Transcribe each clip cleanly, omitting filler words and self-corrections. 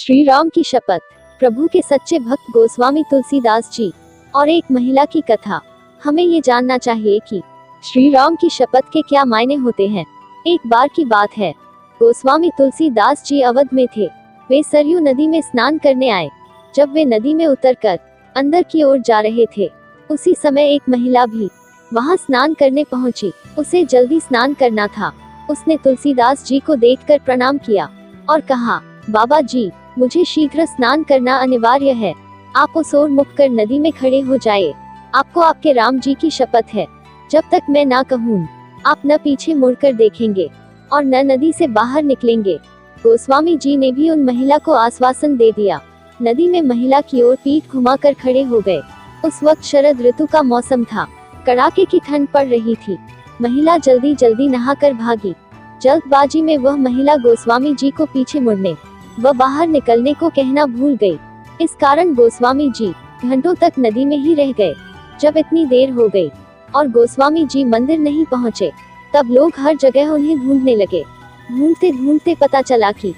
श्री राम की शपथ, प्रभु के सच्चे भक्त गोस्वामी तुलसीदास जी और एक महिला की कथा। हमें ये जानना चाहिए कि श्री राम की शपथ के क्या मायने होते हैं। एक बार की बात है, गोस्वामी तुलसीदास जी अवध में थे। वे सरयू नदी में स्नान करने आए। जब वे नदी में उतरकर अंदर की ओर जा रहे थे, उसी समय एक महिला भी वहां स्नान करने पहुंची। उसे जल्दी स्नान करना था। उसने तुलसीदास जी को देखकर प्रणाम किया और कहा, बाबा जी, मुझे शीघ्र स्नान करना अनिवार्य है। आप उस ओर मुख कर नदी में खड़े हो जाए। आपको आपके राम जी की शपथ है, जब तक मैं ना कहूँ आप न पीछे मुड़कर देखेंगे और न नदी से बाहर निकलेंगे। गोस्वामी जी ने भी उन महिला को आश्वासन दे दिया। नदी में महिला की ओर पीठ घुमाकर खड़े हो गए। उस वक्त शरद ऋतु का मौसम था। कड़ाके की ठंड पड़ रही थी। महिला जल्दी जल्दी नहाकर भागी। जल्दबाजी में वह महिला गोस्वामी जी को पीछे मुड़ने व बाहर निकलने को कहना भूल गई। इस कारण गोस्वामी जी घंटों तक नदी में ही रह गए। जब इतनी देर हो गई और गोस्वामी जी मंदिर नहीं पहुँचे, तब लोग हर जगह उन्हें ढूंढने लगे। ढूंढते ढूंढते पता चला कि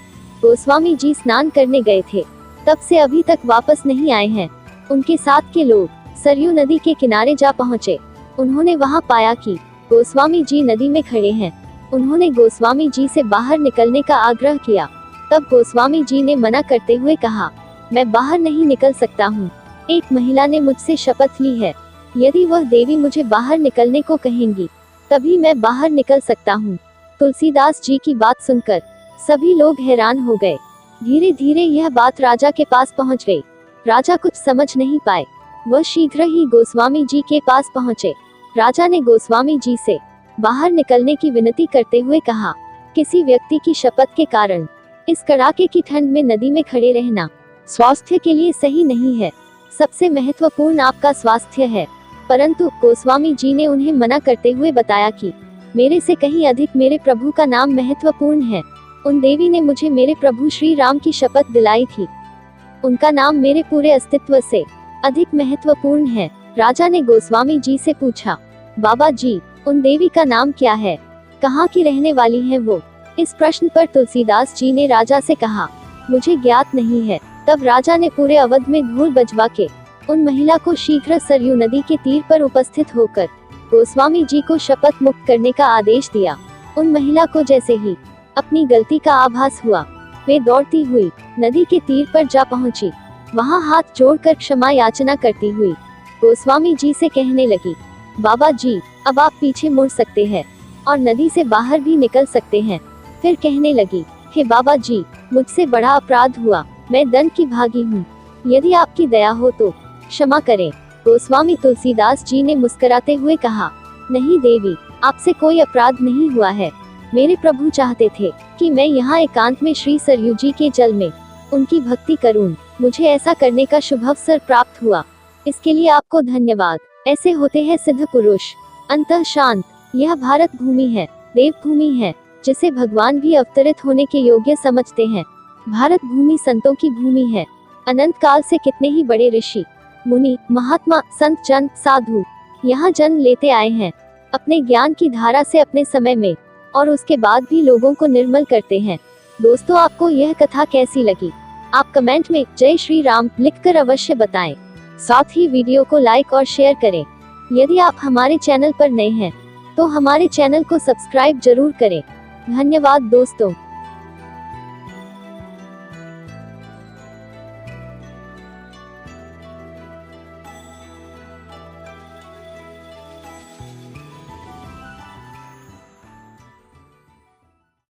गोस्वामी जी स्नान करने गए थे। तब से अभी तक वापस नहीं आए हैं। उनके साथ के लोग सरयू नदी के किनारे जा पहुँचे। उन्होंने वहां पाया कि गोस्वामी जी नदी में खड़े हैं। उन्होंने गोस्वामी जी से बाहर निकलने का आग्रह किया। तब गोस्वामी जी ने मना करते हुए कहा, मैं बाहर नहीं निकल सकता हूँ। एक महिला ने मुझसे शपथ ली है, यदि वह देवी मुझे बाहर निकलने को कहेंगी, तभी मैं बाहर निकल सकता हूँ। तुलसीदास जी की बात सुनकर सभी लोग हैरान हो गए। धीरे धीरे यह बात राजा के पास पहुँच गई। राजा कुछ समझ नहीं पाए। वह शीघ्र ही गोस्वामी जी के पास पहुँचे। राजा ने गोस्वामी जी से बाहर निकलने की विनती करते हुए कहा, किसी व्यक्ति की शपथ के कारण इस कड़ाके की ठंड में नदी में खड़े रहना स्वास्थ्य के लिए सही नहीं है। सबसे महत्वपूर्ण आपका स्वास्थ्य है। परंतु गोस्वामी जी ने उन्हें मना करते हुए बताया कि मेरे से कहीं अधिक मेरे प्रभु का नाम महत्वपूर्ण है। उन देवी ने मुझे मेरे प्रभु श्री राम की शपथ दिलाई थी। उनका नाम मेरे पूरे अस्तित्व से अधिक महत्वपूर्ण है। राजा ने गोस्वामी जी से पूछा, बाबा जी, उन देवी का नाम क्या है? कहाँ की रहने वाली है वो? इस प्रश्न पर तुलसीदास जी ने राजा से कहा, मुझे ज्ञात नहीं है। तब राजा ने पूरे अवध में ढोल बजवा के उन महिला को शीघ्र सरयू नदी के तीर पर उपस्थित होकर गोस्वामी जी को शपथ मुक्त करने का आदेश दिया। उन महिला को जैसे ही अपनी गलती का आभास हुआ, वे दौड़ती हुई नदी के तीर पर जा पहुंची। वहां हाथ जोड़कर क्षमा याचना करती हुई गोस्वामी जी से कहने लगी, बाबा जी, अब आप पीछे मुड़ सकते हैं और नदी से बाहर भी निकल सकते हैं। फिर कहने लगी, हे बाबा जी, मुझसे बड़ा अपराध हुआ। मैं दंड की भागी हूँ। यदि आपकी दया हो तो क्षमा करें। गोस्वामी तुलसीदास जी ने मुस्कुराते हुए कहा, नहीं देवी, आपसे कोई अपराध नहीं हुआ है। मेरे प्रभु चाहते थे कि मैं यहाँ एकांत में श्री सरयू जी के जल में उनकी भक्ति करूँ। मुझे ऐसा करने का शुभ अवसर प्राप्त हुआ। इसके लिए आपको धन्यवाद। ऐसे होते हैं सिद्ध पुरुष, अंतः शांत। यह भारत भूमि है, देव भूमि है, जिसे भगवान भी अवतरित होने के योग्य समझते हैं। भारत भूमि संतों की भूमि है। अनंत काल से कितने ही बड़े ऋषि, मुनि, महात्मा, संत जन, साधु यहाँ जन्म लेते आए हैं। अपने ज्ञान की धारा से अपने समय में और उसके बाद भी लोगों को निर्मल करते हैं। दोस्तों, आपको यह कथा कैसी लगी? आप कमेंट में जय श्री राम लिखकर अवश्य बताएं। साथ ही वीडियो को लाइक और शेयर करें। यदि आप हमारे चैनल पर नए हैं तो हमारे चैनल को सब्सक्राइब जरूर करें। धन्यवाद दोस्तों।